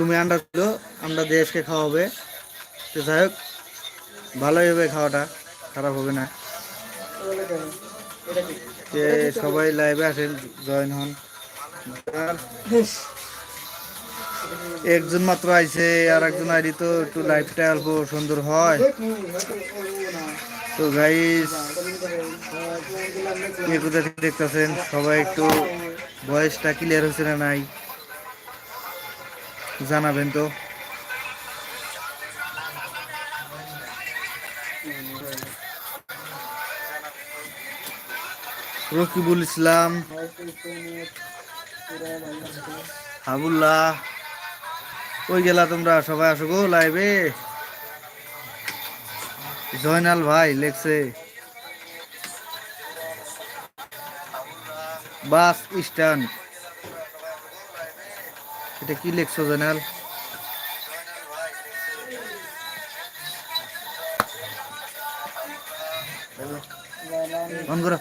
তুমি আন্ডা ছিল, আমরা দেশকে খাওয়াবে। তো যাই হোক, ভালোই হবে, খাওয়াটা খারাপ হবে না। যে সবাই লাইভে আসেন, জয়েন হন। আর একজন মাত্র আইছে, আর একজন আইডি তো একটু লাইভটা অল্প সুন্দর হয়। তো গাইস, কে কোথা থেকে দেখতেছেন সবাই একটু ভয়েসটা ক্লিয়ার হচ্ছে না নাই জানাবেন তো। রকিবুল ইসলাম, হাবুল্লাহ, ওই গেলা তোমরা সবাই আসো গো লাইভে। জয়নাল ভাই লেখছে বাস স্ট্যান্ড, এটা কি লেখছো জয়নাল? অন করো,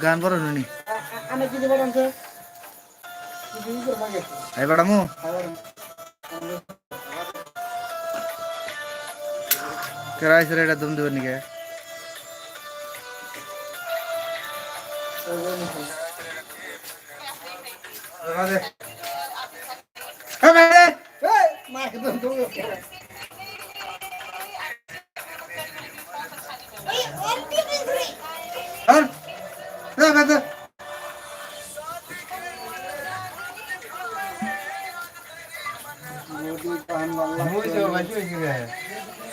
গান বড় নি আইবাড়ামু কেরাইছে রে, এটা দম দেবেন নাকি?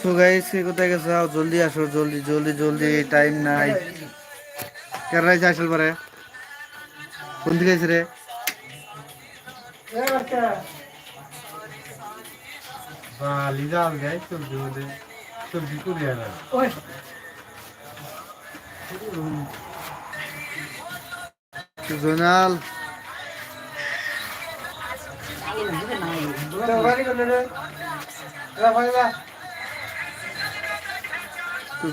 তো গাইস, কে কোথায় গেছে? জলদি আসো, জলদি জলদি জলদি, টাইম নাই। কেরাই আসল পারে, কোন দিকে আছে রে? জোনাল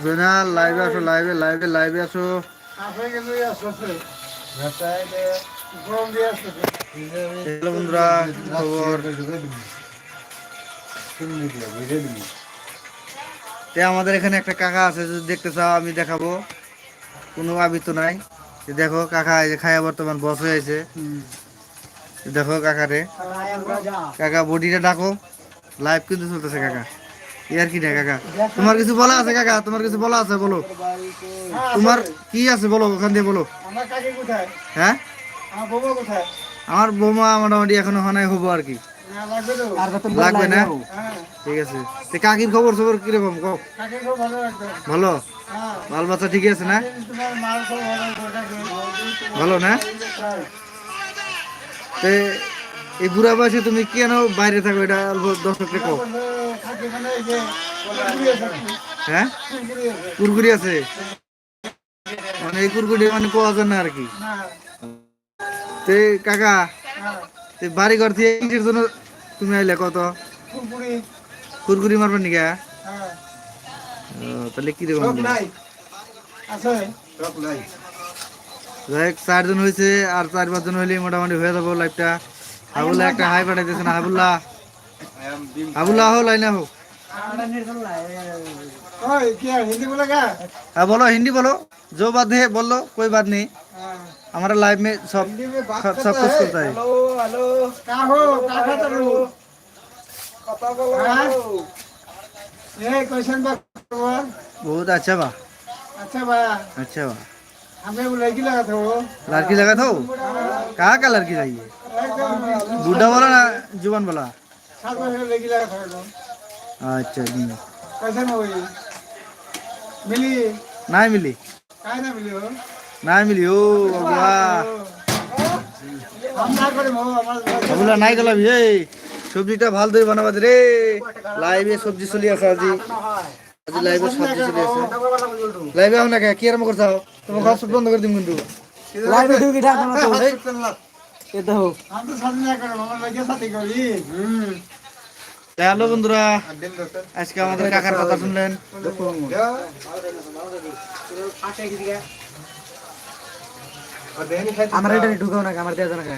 জোনাল লাইভে আসো, লাইভে লাইভে লাইভে আসো। হ্যালো বন্ধুরা, খবর? আমাদের এখানে একটা কাকা আছে, যদি দেখতে চাও আমি দেখাবো, কোনো আবিত নাই। দেখো কাকা এই যে খায়া বর্তমান বস হয়েছে। দেখো কাকা রে, কাকা বডিটা ডাকো, লাইভ কিন্তু চলতেছে কাকা। ইয়ার কি না কাকা, তোমার কিছু বলা আছে কাকা? তোমার কিছু বলা আছে বলো, তোমার কি আছে বলো, ওখান দিয়ে বলো। হ্যাঁ, আমার বৌমা মোটামুটি এখনো হনাই হবো আর কি, লাগবে না? ঠিক আছে। কাকির খবর খবর কিরকম কও? ভালো, বাল বাচ্চা ঠিক আছে না? ভালো না? এই বুড়া বয়সে তুমি কেন বাইরে থাকো, এটা দর্শককে কও। হ্যাঁ, কুরকুরি আছে, মানে এই কুরকুরি মানে কোয়া যায় না আর কি। তে কাকা, বাড়ি ঘর থেকে কিসের জন্য তুমি আইলে? কত কুরকুরি মারবেন নাকি? তাহলে কি দেবো? চারজন হয়েছে, আর 4-5 জন হইলে মোটামুটি হয়ে যাবো লাইভটা। হাবুল্লাহ একটা হাই পাঠাইতেছে না? হাবুল্লাহ, হাবুল্লাহ হো লাইনে হো। हाँ बोलो, हिंदी बोलो, जो बात है बोल लो, कोई बात नहीं। हमारा लाइव में सब सब कुछ होता है। हेलो हेलो, क्या हो, क्या खाता हो? पता बोलो। ये क्वेश्चन बा बहुत अच्छा बा, अच्छा बा, अच्छा बा। हमें वो लड़की लगा था, वो लड़की लगा था। कहाँ का लड़की चाहिए? बूढ़ा वाला ना जुबान वाला? 7 वर्ष का लड़की लगा था। अच्छा जी, कैसे हुई? मिली नहीं मिली? काय ना मिली हो, नहीं मिली हो बाबा। हम ना करे हो, हमारा नहीं गला भी। সবজিটা ভাল দই বানাবা রে, লাইভে সবজি চলি আছে আজি, আজি লাইভে সবজি চলি আছে। লাইভে আও না কে কি আরম্ভ করছাও? তোমার ঘর সব বন্ধ করে দিম কিন্তু। লাইভে ঢুকি থাকো না তো, এই দেখো আমি তো সবজি না করে আমার লাগে সাথে করি। হ্যালো বন্ধুরা, আজকে আমাদের কাকার কথা শুনলেন। আমার এটা ঢুকাও না, আমার দেওয়া না।